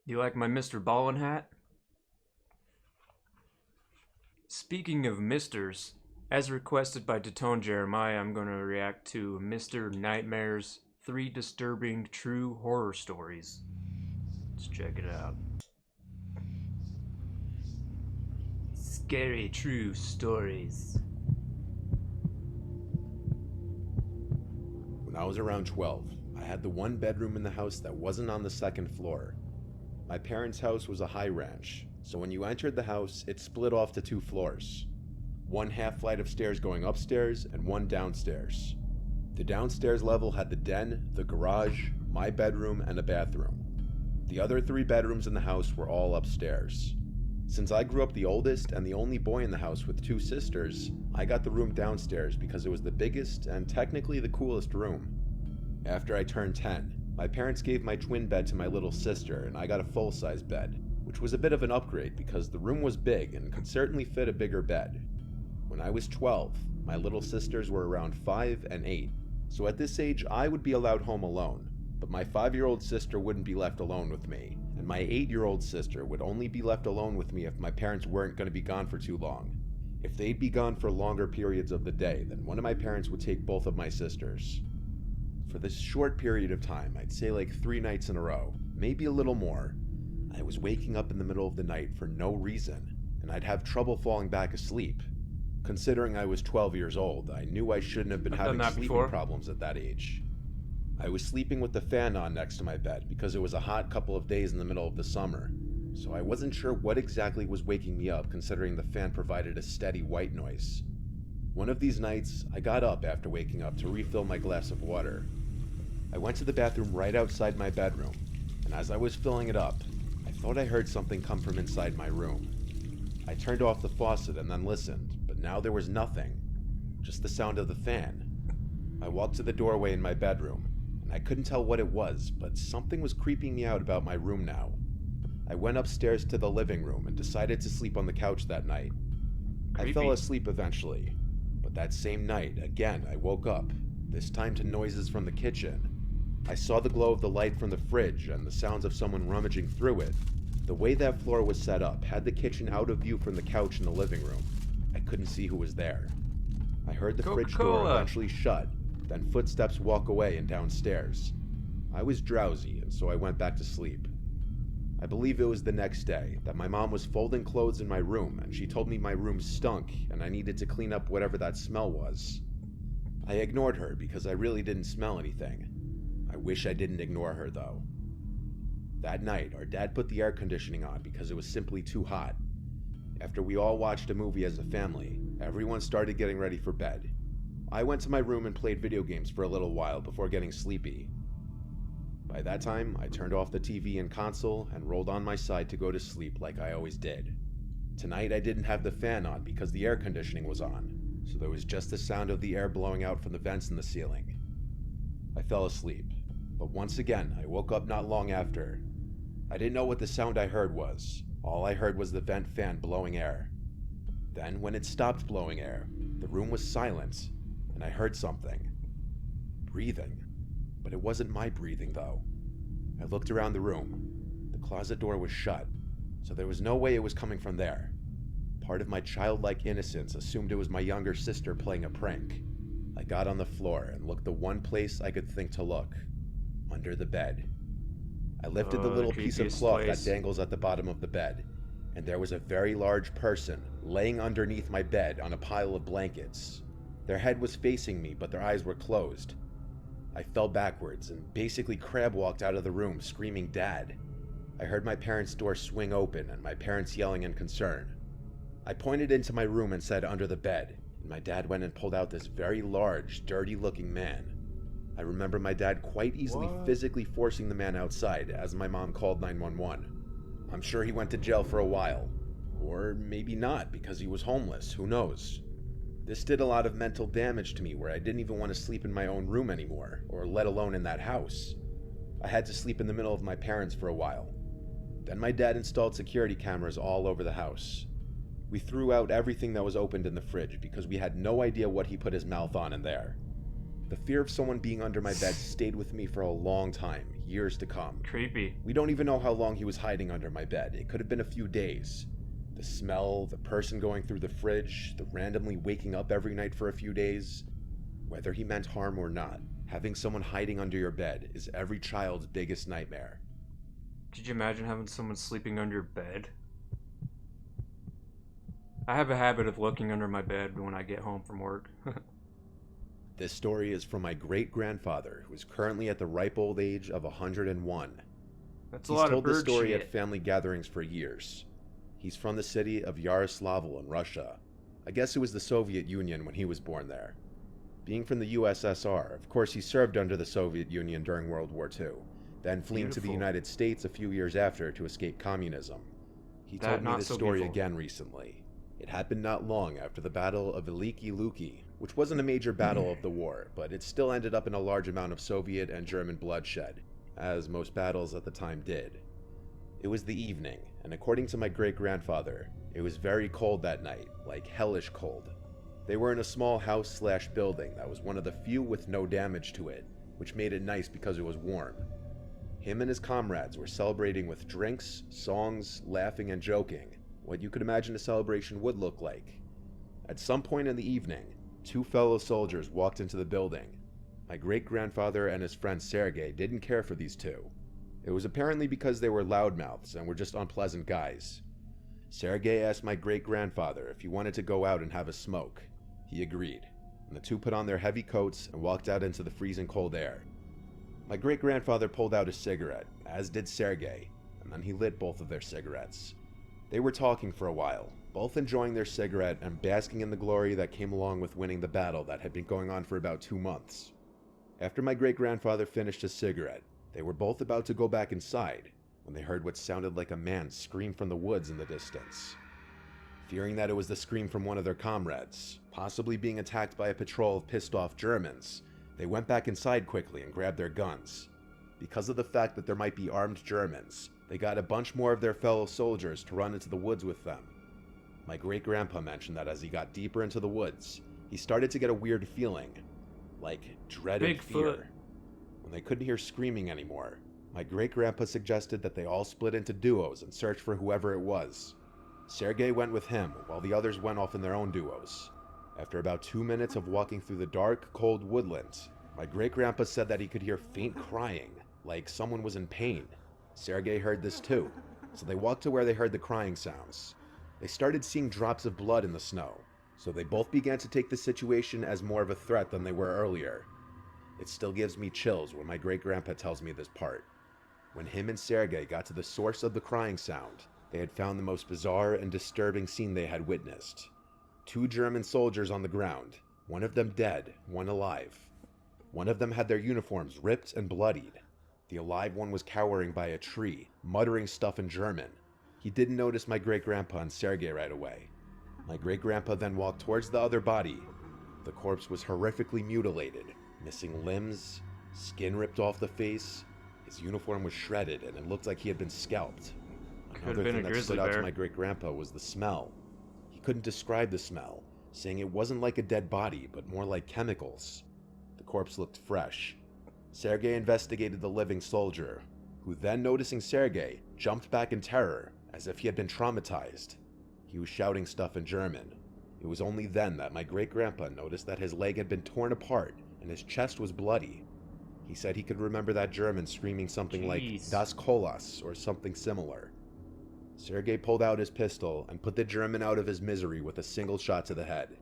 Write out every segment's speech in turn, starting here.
You like my Mr. Ballin hat? Speaking of misters, as requested by Detone Jeremiah, I'm going to react to Mr. Nightmare's 3 disturbing true horror stories. Let's check it out. Scary true stories. When I was around 12, I had the one bedroom in the house that wasn't on the second floor. My parents' house was a high ranch, so when you entered the house, it split off to 2 floors. One half flight of stairs going upstairs and one downstairs. The downstairs level had the den, the garage, my bedroom, and a bathroom. The other 3 bedrooms in the house were all upstairs. Since I grew up the oldest and the only boy in the house with 2 sisters, I got the room downstairs because it was the biggest and technically the coolest room. After I turned 10, my parents gave my twin bed to my little sister and I got a full-size bed, which was a bit of an upgrade because the room was big and could certainly fit a bigger bed. When I was 12, my little sisters were around 5 and 8, so at this age I would be allowed home alone, but my 5-year-old sister wouldn't be left alone with me, and my 8-year-old sister would only be left alone with me if my parents weren't going to be gone for too long. If they'd be gone for longer periods of the day, then one of my parents would take both of my sisters. For this short period of time, I'd say like 3 nights in a row, maybe a little more, I was waking up in the middle of the night for no reason, and I'd have trouble falling back asleep. Considering I was 12 years old, I knew I shouldn't have been having sleeping problems at that age. I was sleeping with the fan on next to my bed because it was a hot couple of days in the middle of the summer, so I wasn't sure what exactly was waking me up considering the fan provided a steady white noise. One of these nights, I got up after waking up to refill my glass of water. I went to the bathroom right outside my bedroom, and as I was filling it up, I thought I heard something come from inside my room. I turned off the faucet and then listened, but now there was nothing, just the sound of the fan. I walked to the doorway in my bedroom, and I couldn't tell what it was, but something was creeping me out about my room now. I went upstairs to the living room and decided to sleep on the couch that night. I fell asleep eventually, but that same night, again, I woke up, this time to noises from the kitchen. I saw the glow of the light from the fridge and the sounds of someone rummaging through it. The way that floor was set up had the kitchen out of view from the couch in the living room. I couldn't see who was there. I heard the fridge door eventually shut, then footsteps walk away and downstairs. I was drowsy, and so I went back to sleep. I believe it was the next day that my mom was folding clothes in my room and she told me my room stunk and I needed to clean up whatever that smell was. I ignored her because I really didn't smell anything. I wish I didn't ignore her though. That night, our dad put the air conditioning on because it was simply too hot. After we all watched a movie as a family, everyone started getting ready for bed. I went to my room and played video games for a little while before getting sleepy. By that time, I turned off the TV and console and rolled on my side to go to sleep like I always did. Tonight I didn't have the fan on because the air conditioning was on, so there was just the sound of the air blowing out from the vents in the ceiling. I fell asleep, but once again I woke up not long after. I didn't know what the sound I heard was. All I heard was the vent fan blowing air. Then, when it stopped blowing air, the room was silent, and I heard something. Breathing. But it wasn't my breathing, though. I looked around the room. The closet door was shut, so there was no way it was coming from there. Part of my childlike innocence assumed it was my younger sister playing a prank. I got on the floor and looked the one place I could think to look. Under the bed. I lifted the little piece of cloth that dangles at the bottom of the bed, and there was a very large person laying underneath my bed on a pile of blankets. Their head was facing me, but their eyes were closed. I fell backwards and basically crab walked out of the room screaming, "Dad!" I heard my parents' door swing open and my parents yelling in concern. I pointed into my room and said, "Under the bed," and my dad went and pulled out this very large, dirty-looking man. I remember my dad quite easily physically forcing the man outside as my mom called 911. I'm sure he went to jail for a while. Or maybe not because he was homeless, who knows. This did a lot of mental damage to me where I didn't even want to sleep in my own room anymore, or let alone in that house. I had to sleep in the middle of my parents for a while. Then my dad installed security cameras all over the house. We threw out everything that was opened in the fridge because we had no idea what he put his mouth on in there. The fear of someone being under my bed stayed with me for a long time, years to come. Creepy. We don't even know how long he was hiding under my bed. It could have been a few days. The smell, the person going through the fridge, the randomly waking up every night for a few days. Whether he meant harm or not, having someone hiding under your bed is every child's biggest nightmare. Could you imagine having someone sleeping under your bed? I have a habit of looking under my bed when I get home from work. This story is from my great-grandfather, who is currently at the ripe old age of 101. That's a He's lot of told this bird story shit. at family gatherings for years. He's from the city of Yaroslavl in Russia. I guess it was the Soviet Union when he was born there. Being from the USSR, of course he served under the Soviet Union during World War II, then fleeing to the Beautiful. United States a few years after to escape communism. He That told me not this so story beautiful. again recently. It happened not long after the Battle of Veliki Luki, which wasn't a major battle of the war, but it still ended up in a large amount of Soviet and German bloodshed, as most battles at the time did. It was the evening, and according to my great-grandfather, it was very cold that night, like hellish cold. They were in a small house/building that was one of the few with no damage to it, which made it nice because it was warm. Him and his comrades were celebrating with drinks, songs, laughing, and joking, what you could imagine a celebration would look like. At some point in the evening, two fellow soldiers walked into the building. My great-grandfather and his friend Sergei didn't care for these two. It was apparently because they were loudmouths and were just unpleasant guys. Sergei asked my great-grandfather if he wanted to go out and have a smoke. He agreed, and the two put on their heavy coats and walked out into the freezing cold air. My great-grandfather pulled out a cigarette, as did Sergei, and then he lit both of their cigarettes. They were talking for a while, both enjoying their cigarette and basking in the glory that came along with winning the battle that had been going on for about 2 months. After my great-grandfather finished his cigarette, they were both about to go back inside when they heard what sounded like a man scream from the woods in the distance. Fearing that it was the scream from one of their comrades, possibly being attacked by a patrol of pissed-off Germans, they went back inside quickly and grabbed their guns. Because of the fact that there might be armed Germans, they got a bunch more of their fellow soldiers to run into the woods with them. My great-grandpa mentioned that as he got deeper into the woods, he started to get a weird feeling, like dreaded Bigfoot. fear. When they couldn't hear screaming anymore, my great-grandpa suggested that they all split into duos and search for whoever it was. Sergei went with him, while the others went off in their own duos. After about 2 minutes of walking through the dark, cold woodlands, my great-grandpa said that he could hear faint crying, like someone was in pain. Sergei heard this too, so they walked to where they heard the crying sounds. They started seeing drops of blood in the snow, so they both began to take the situation as more of a threat than they were earlier. It still gives me chills when my great-grandpa tells me this part. When him and Sergei got to the source of the crying sound, they had found the most bizarre and disturbing scene they had witnessed. 2 German soldiers on the ground, one of them dead, one alive. One of them had their uniforms ripped and bloodied. The alive one was cowering by a tree, muttering stuff in German. He didn't notice my great-grandpa and Sergei right away. My great-grandpa then walked towards the other body. The corpse was horrifically mutilated, missing limbs, skin ripped off the face. His uniform was shredded and it looked like he had been scalped. Could've Another been thing a that grizzly stood out to bear. my great-grandpa was the smell. He couldn't describe the smell, saying it wasn't like a dead body, but more like chemicals. The corpse looked fresh. Sergei investigated the living soldier, who then, noticing Sergei, jumped back in terror, as if he had been traumatized. He was shouting stuff in German. It was only then that my great-grandpa noticed that his leg had been torn apart and his chest was bloody. He said he could remember that German screaming something like Jeez. "Das Kolas" or something similar. Sergei pulled out his pistol and put the German out of his misery with a single shot to the head.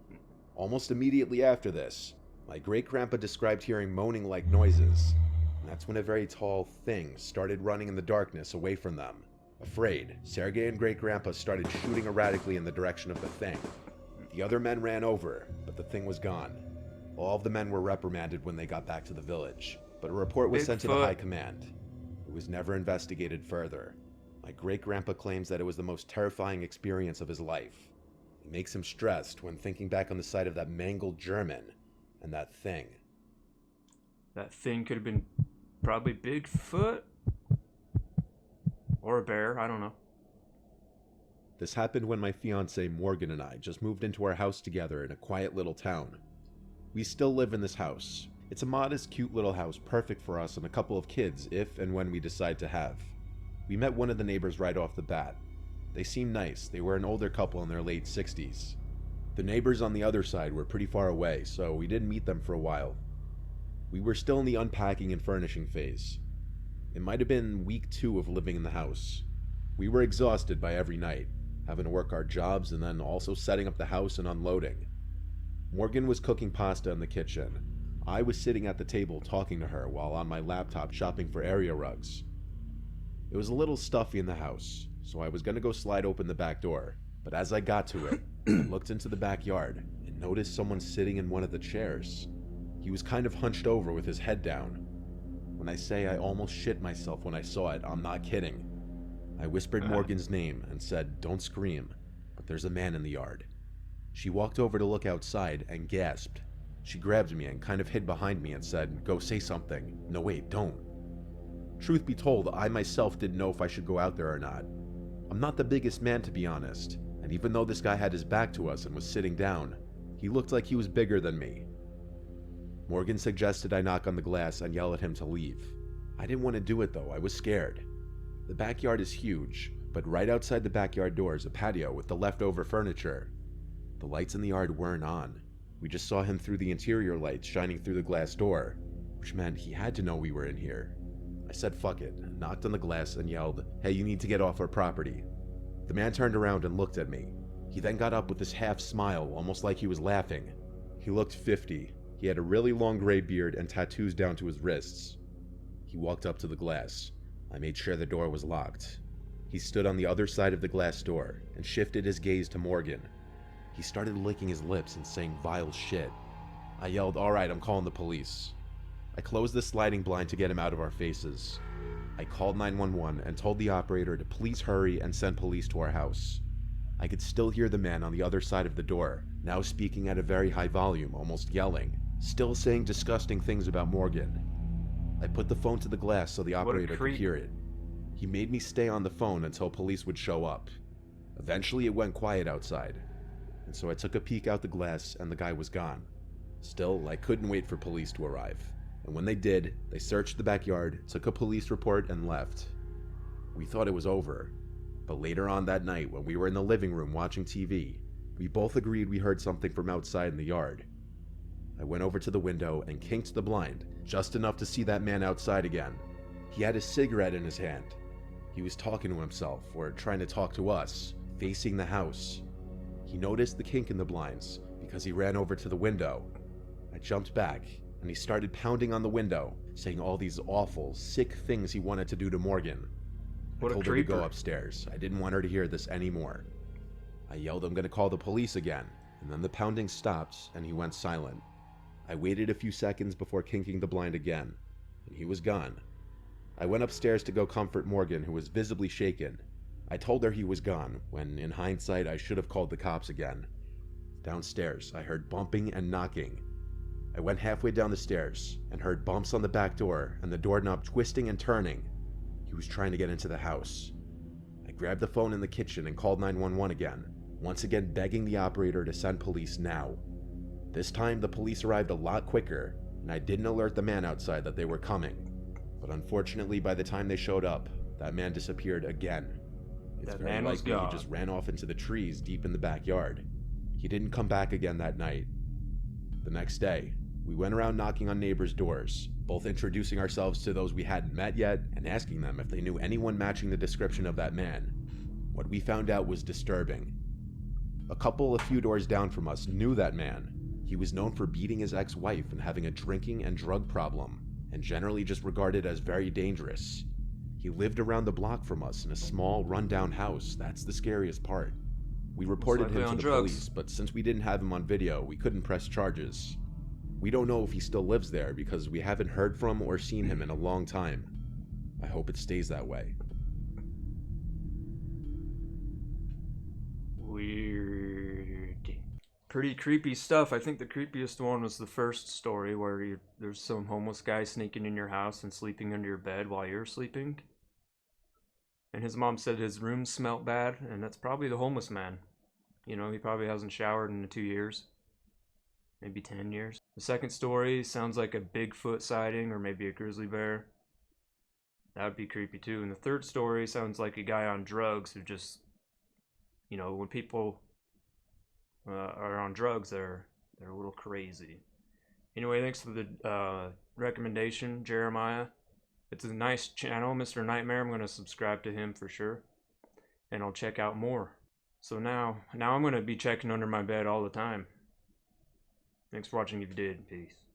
Almost immediately after this, my great-grandpa described hearing moaning-like noises, and that's when a very tall thing started running in the darkness away from them. Afraid, Sergei and great-grandpa started shooting erratically in the direction of the thing. The other men ran over, but the thing was gone. All of the men were reprimanded when they got back to the village, but a report was sent to the Bigfoot. high command. It was never investigated further. My great-grandpa claims that it was the most terrifying experience of his life. It makes him stressed when thinking back on the sight of that mangled German and that thing. That thing could have been probably Bigfoot. Or a bear, I don't know. This happened when my fiancée Morgan and I just moved into our house together in a quiet little town. We still live in this house. It's a modest, cute little house, perfect for us and a couple of kids if and when we decide to have. We met one of the neighbors right off the bat. They seemed nice. They were an older couple in their late 60s. The neighbors on the other side were pretty far away, so we didn't meet them for a while. We were still in the unpacking and furnishing phase. It might have been week 2 of living in the house. We were exhausted by every night, having to work our jobs and then also setting up the house and unloading. Morgan was cooking pasta in the kitchen. I was sitting at the table talking to her while on my laptop shopping for area rugs. It was a little stuffy in the house, so I was going to go slide open the back door, but as I got to it, I looked into the backyard and noticed someone sitting in one of the chairs. He was kind of hunched over with his head down. When I say I almost shit myself when I saw it, I'm not kidding. I whispered Morgan's name and said, "Don't scream, but there's a man in the yard." She walked over to look outside and gasped. She grabbed me and kind of hid behind me and said, "Go say something." "No, wait, don't." Truth be told, I myself didn't know if I should go out there or not. I'm not the biggest man, to be honest, and even though this guy had his back to us and was sitting down, he looked like he was bigger than me. Morgan suggested I knock on the glass and yell at him to leave. I didn't want to do it though, I was scared. The backyard is huge, but right outside the backyard door is a patio with the leftover furniture. The lights in the yard weren't on. We just saw him through the interior lights shining through the glass door, which meant he had to know we were in here. I said fuck it, knocked on the glass and yelled, "Hey, you need to get off our property." The man turned around and looked at me. He then got up with this half smile, almost like he was laughing. He looked 50. He had a really long gray beard and tattoos down to his wrists. He walked up to the glass. I made sure the door was locked. He stood on the other side of the glass door and shifted his gaze to Morgan. He started licking his lips and saying vile shit. I yelled, "All right, I'm calling the police." I closed the sliding blind to get him out of our faces. I called 911 and told the operator to please hurry and send police to our house. I could still hear the man on the other side of the door, now speaking at a very high volume, almost yelling, still saying disgusting things about Morgan. I put the phone to the glass so the operator could hear it. He made me stay on the phone until police would show up. Eventually it went quiet outside, and so I took a peek out the glass and the guy was gone. Still, I couldn't wait for police to arrive, and when they did, they searched the backyard, took a police report, and left. We thought it was over, but later on that night when we were in the living room watching TV, we both agreed we heard something from outside in the yard. I went over to the window and kinked the blind, just enough to see that man outside again. He had a cigarette in his hand. He was talking to himself, or trying to talk to us, facing the house. He noticed the kink in the blinds, because he ran over to the window. I jumped back, and he started pounding on the window, saying all these awful, sick things he wanted to do to Morgan. I told her to go upstairs. I didn't want her to hear this anymore. I yelled, "I'm gonna call the police again," and then the pounding stopped, and he went silent. I waited a few seconds before kinking the blind again, and he was gone. I went upstairs to go comfort Morgan, who was visibly shaken. I told her he was gone, when in hindsight I should have called the cops again. Downstairs, I heard bumping and knocking. I went halfway down the stairs and heard bumps on the back door and the doorknob twisting and turning. He was trying to get into the house. I grabbed the phone in the kitchen and called 911 again, once again begging the operator to send police now. This time the police arrived a lot quicker, and I didn't alert the man outside that they were coming. But unfortunately, by the time they showed up, that man disappeared again. It's very likely he just ran off into the trees deep in the backyard. He didn't come back again that night. The next day, we went around knocking on neighbors' doors, both introducing ourselves to those we hadn't met yet and asking them if they knew anyone matching the description of that man. What we found out was disturbing. A couple a few doors down from us knew that man. He was known for beating his ex-wife and having a drinking and drug problem, and generally just regarded as very dangerous. He lived around the block from us in a small, rundown house. That's the scariest part. We reported him to the police, but since we didn't have him on video, we couldn't press charges. We don't know if he still lives there because we haven't heard from or seen him in a long time. I hope it stays that way. Weird. Pretty creepy stuff. I think the creepiest one was the first story where there's some homeless guy sneaking in your house and sleeping under your bed while you're sleeping. And his mom said his room smelled bad, and that's probably the homeless man. You know, he probably hasn't showered in 2 years. maybe 10 years. The second story sounds like a Bigfoot sighting or maybe a grizzly bear. That would be creepy too. And the third story sounds like a guy on drugs who just, when people are on drugs, they're a little crazy. Anyway, thanks for the recommendation, Jeremiah. It's a nice channel, Mr. Nightmare. I'm going to subscribe to him for sure, and I'll check out more. So now I'm going to be checking under my bed all the time. Thanks for watching if you did. Peace.